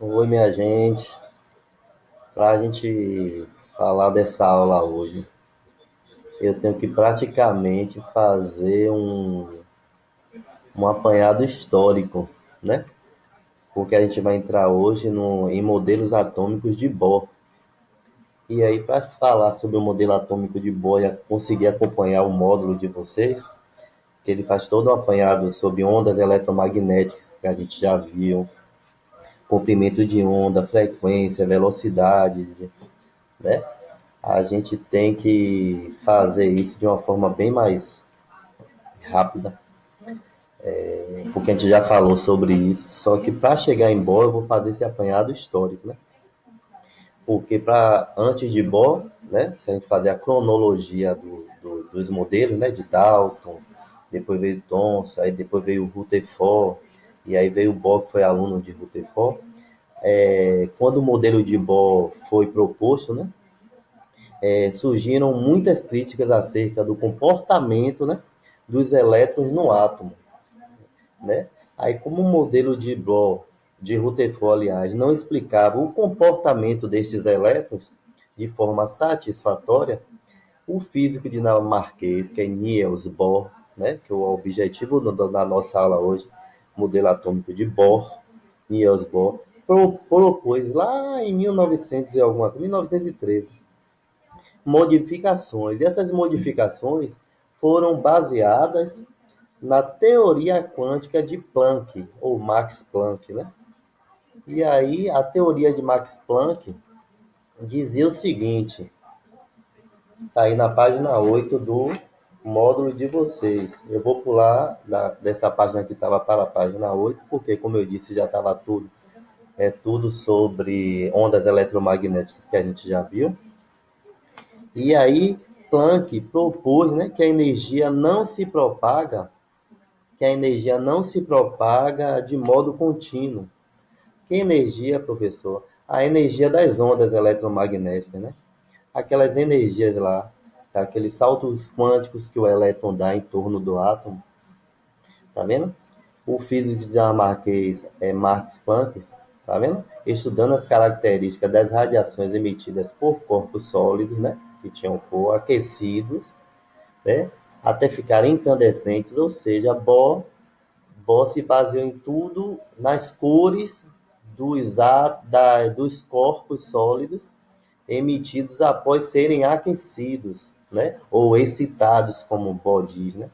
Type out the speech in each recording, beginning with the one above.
Oi, minha gente. Para a gente falar dessa aula hoje, eu tenho que praticamente fazer um apanhado histórico, né? Porque a gente vai entrar hoje em modelos atômicos de Bohr. E aí, para falar sobre o modelo atômico de Bohr e conseguir acompanhar o módulo de vocês, que ele faz todo um apanhado sobre ondas eletromagnéticas que a gente já viu, comprimento de onda, frequência, velocidade, né? A gente tem que fazer isso de uma forma bem mais rápida, porque a gente já falou sobre isso. Só que para chegar em Bohr, eu vou fazer esse apanhado histórico, né? Porque para antes de Bohr, né? Se a gente fazer a cronologia dos modelos, né? De Dalton, depois veio Thomson, aí depois veio Rutherford, e aí veio Bohr, que foi aluno de Rutherford. Quando o modelo de Bohr foi proposto, né? Surgiram muitas críticas acerca do comportamento, né, dos elétrons no átomo, né? Aí, como o modelo de Bohr, de Rutherford, aliás, não explicava o comportamento destes elétrons de forma satisfatória, o físico dinamarquês, que é Niels Bohr, né, que é o objetivo da nossa aula hoje, modelo atômico de Bohr, Niels Bohr, propôs lá em 1900 e alguma, 1913, modificações. E essas modificações foram baseadas na teoria quântica de Planck, ou Max Planck, né? E aí a teoria de Max Planck dizia o seguinte, está aí na página 8 do módulo de vocês. Eu vou pular dessa página que estava para a página 8, porque, como eu disse, já estava tudo, tudo sobre ondas eletromagnéticas que a gente já viu. E aí Planck propôs, né, que a energia não se propaga de modo contínuo. Que energia, professor? A energia das ondas eletromagnéticas, né? Aquelas energias lá, aqueles saltos quânticos que o elétron dá em torno do átomo, tá vendo? O físico dinamarquês Max Planck, tá vendo? Estudando as características das radiações emitidas por corpos sólidos, né? Que tinham cor, aquecidos, né? Até ficarem incandescentes, ou seja, Bohr se baseou em tudo nas cores dos corpos sólidos emitidos após serem aquecidos, né? Ou excitados, como Bohr diz, né?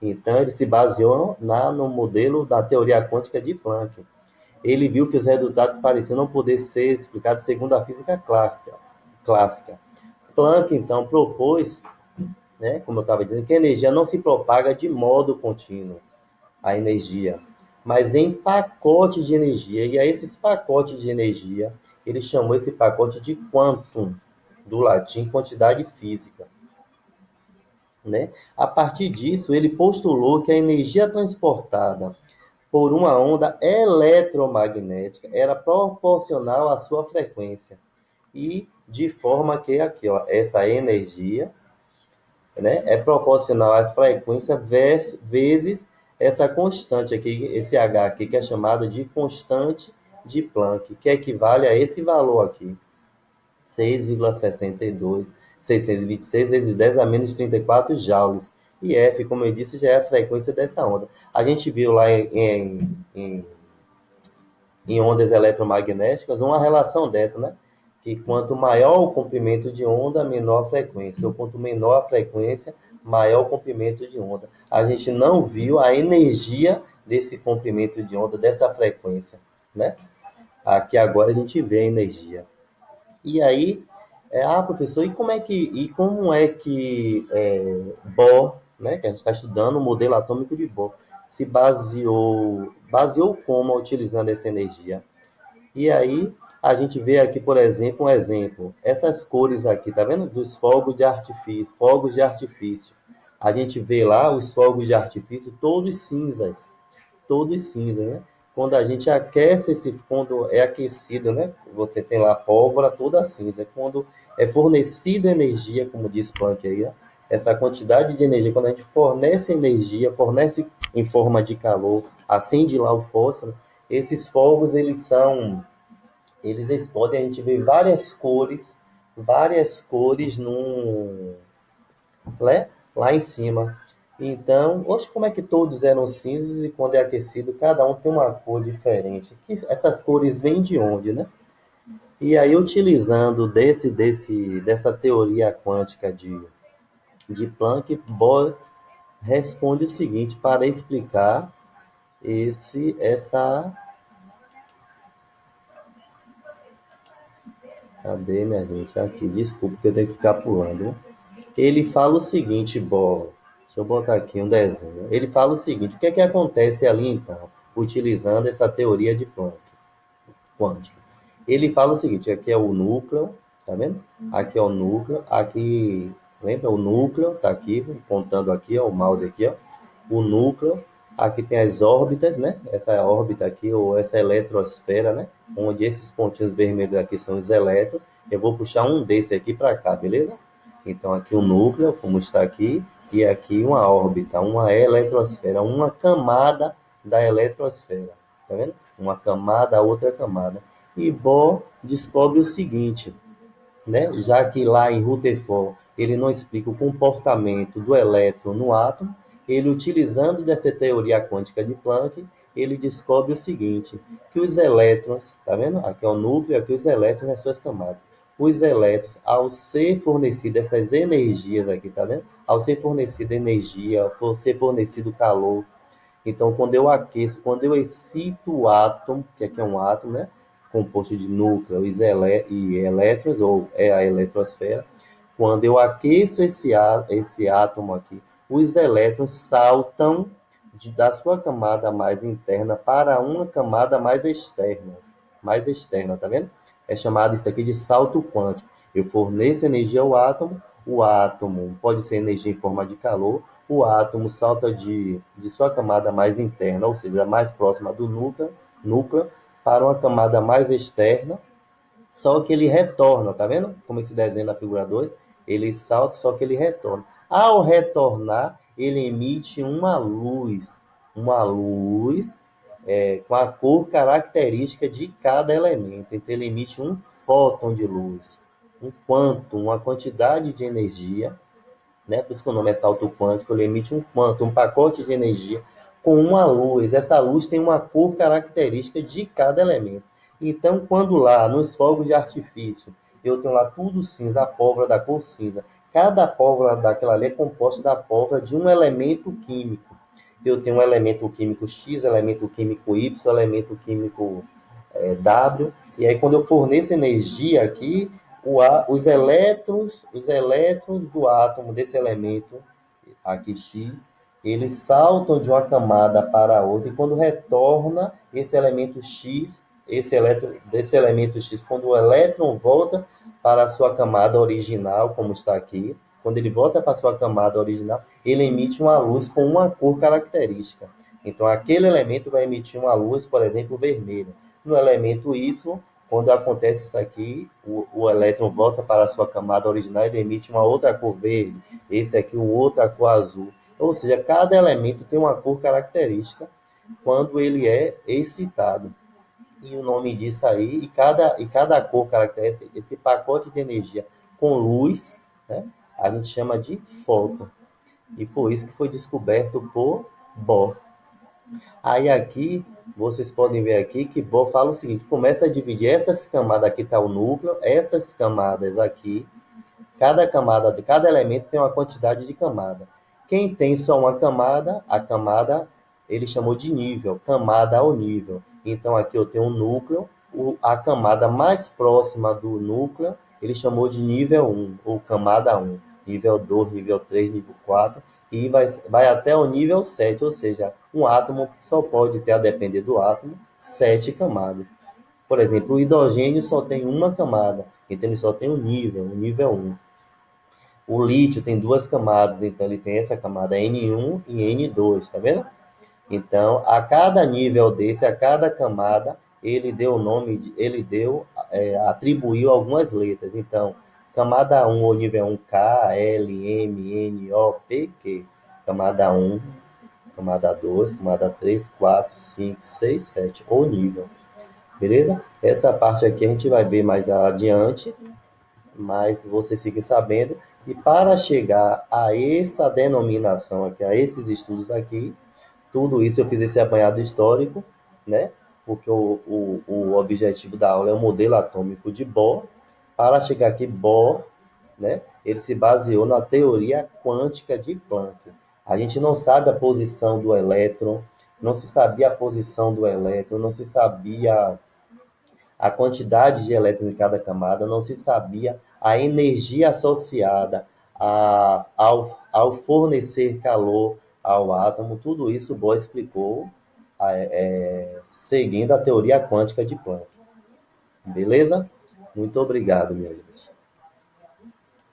Então, ele se baseou no modelo da teoria quântica de Planck. Ele viu que os resultados pareciam não poder ser explicados segundo a física clássica. Planck, então, propôs, né, como eu estava dizendo, que a energia não se propaga de modo contínuo, a energia, mas em pacotes de energia. E a esses pacotes de energia, ele chamou esse pacote de quantum, do latim quantidade física. Né? A partir disso, ele postulou que a energia transportada por uma onda eletromagnética era proporcional à sua frequência. E de forma que aqui, ó, essa energia, né, é proporcional à frequência vezes essa constante aqui, esse H aqui, que é chamada de constante de Planck, que equivale a esse valor aqui, 6,62, 626 vezes 10 a menos 34 joules. E F, como eu disse, já é a frequência dessa onda. A gente viu lá em ondas eletromagnéticas uma relação dessa, né? Que quanto maior o comprimento de onda, menor a frequência. Ou quanto menor a frequência, maior o comprimento de onda. A gente não viu a energia desse comprimento de onda, dessa frequência, né? Aqui agora a gente vê a energia. E aí, professor, e como é que Bohr, né, que a gente está estudando o modelo atômico de Bohr, se baseou como utilizando essa energia? E aí a gente vê aqui, por exemplo, essas cores aqui, tá vendo? Dos fogos de artifício. A gente vê lá os fogos de artifício todos cinzas, né? Quando a gente aquece quando é aquecido, né? Você tem lá a pólvora toda cinza. Quando é fornecido energia, como diz Planck aí, né? Essa quantidade de energia, quando a gente fornece energia, fornece em forma de calor, acende lá o fósforo, esses fogos eles são eles explodem, a gente vê várias cores lá em cima. Então, hoje como é que todos eram cinzas e quando é aquecido, cada um tem uma cor diferente? Essas cores vêm de onde, né? E aí, utilizando dessa teoria quântica de Planck, Bohr responde o seguinte para explicar essa. Cadê, minha gente? Aqui, desculpa que eu tenho que ficar pulando, né? Ele fala o seguinte, Bohr. Deixa eu botar aqui um desenho. Ele fala o seguinte: o que é que acontece ali então, utilizando essa teoria de Planck quântica? Ele fala o seguinte: aqui é o núcleo, tá vendo? Aqui é o núcleo, aqui, lembra? O núcleo tá aqui, apontando aqui, ó, o mouse aqui, ó. O núcleo, aqui tem as órbitas, né? Essa órbita aqui, ou essa eletrosfera, né? Onde esses pontinhos vermelhos aqui são os elétrons. Eu vou puxar um desse aqui para cá, beleza? Então, aqui o núcleo, como está aqui, e aqui uma órbita, uma eletrosfera, uma camada da eletrosfera. Tá vendo? Uma camada, outra camada. E Bohr descobre o seguinte, né? Já que lá em Rutherford ele não explica o comportamento do elétron no átomo, ele utilizando dessa teoria quântica de Planck, ele descobre o seguinte, que os elétrons, tá vendo? Aqui é o núcleo, aqui os elétrons nas suas camadas. Os elétrons, ao ser fornecido essas energias aqui, tá vendo? Ao ser fornecida energia, ao ser fornecido calor, então, quando eu aqueço, quando eu excito o átomo, que aqui é um átomo, né? Composto de núcleos e elétrons, ou é a eletrosfera, quando eu aqueço esse átomo aqui, os elétrons saltam da sua camada mais interna para uma camada mais externa, tá vendo? É chamado isso aqui de salto quântico. Eu forneço energia ao átomo, o átomo pode ser energia em forma de calor, o átomo salta de sua camada mais interna, ou seja, mais próxima do núcleo, para uma camada mais externa, só que ele retorna, tá vendo? Como esse desenho da figura 2, ele salta, só que ele retorna. Ao retornar, ele emite uma luz com a cor característica de cada elemento. Então, ele emite um fóton de luz, um quantum, uma quantidade de energia, né? Por isso que o nome é salto quântico, ele emite um quantum, um pacote de energia com uma luz. Essa luz tem uma cor característica de cada elemento. Então, quando lá nos fogos de artifício eu tenho lá tudo cinza, a pólvora da cor cinza, cada pólvora daquela ali é composta da pólvora de um elemento químico. Eu tenho um elemento químico X, elemento químico Y, elemento químico W, e aí quando eu forneço energia aqui, os elétrons do átomo desse elemento aqui X, eles saltam de uma camada para outra, e quando retorna esse elemento X, desse elemento X, quando o elétron volta para a sua camada original, como está aqui, quando ele volta para a sua camada original, ele emite uma luz com uma cor característica. Então, aquele elemento vai emitir uma luz, por exemplo, vermelha. No elemento Y, quando acontece isso aqui, o elétron volta para a sua camada original e ele emite uma outra cor verde. Esse aqui, o outro, a cor azul. Ou seja, cada elemento tem uma cor característica quando ele é excitado. E o nome disso aí, e cada cor caracteriza esse pacote de energia com luz, né? A gente chama de fóton. E por isso que foi descoberto por Bohr. Aí aqui, vocês podem ver aqui que Bohr fala o seguinte, começa a dividir essas camadas, aqui está o núcleo, essas camadas aqui, cada elemento tem uma quantidade de camada. Quem tem só uma camada, a camada ele chamou de nível, camada ao nível. Então aqui eu tenho um núcleo, a camada mais próxima do núcleo, ele chamou de nível 1, ou camada 1, nível 2, nível 3, nível 4, e vai até o nível 7, ou seja, um átomo só pode ter, a depender do átomo, 7 camadas. Por exemplo, o hidrogênio só tem uma camada, então ele só tem um nível 1. O lítio tem duas camadas, então ele tem essa camada N1 e N2, tá vendo? Então, a cada nível desse, a cada camada, ele deu o nome, atribuiu algumas letras. Então, camada 1, ou nível 1, K, L, M, N, O, P, Q. Camada 1, camada 2, camada 3, 4, 5, 6, 7, ou nível. beleza? Essa parte aqui a gente vai ver mais adiante, mas vocês fiquem sabendo. E para chegar a essa denominação aqui, a esses estudos aqui, tudo isso eu fiz esse apanhado histórico, né? Porque o objetivo da aula é o modelo atômico de Bohr. Para chegar aqui, Bohr, né? Ele se baseou na teoria quântica de Planck. A gente não sabe a posição do elétron, não se sabia a posição do elétron, não se sabia a quantidade de elétrons em cada camada, não se sabia a energia associada ao fornecer calor ao átomo. Tudo isso Bohr explicou seguindo a teoria quântica de Planck. Beleza? Muito obrigado, meu amigo.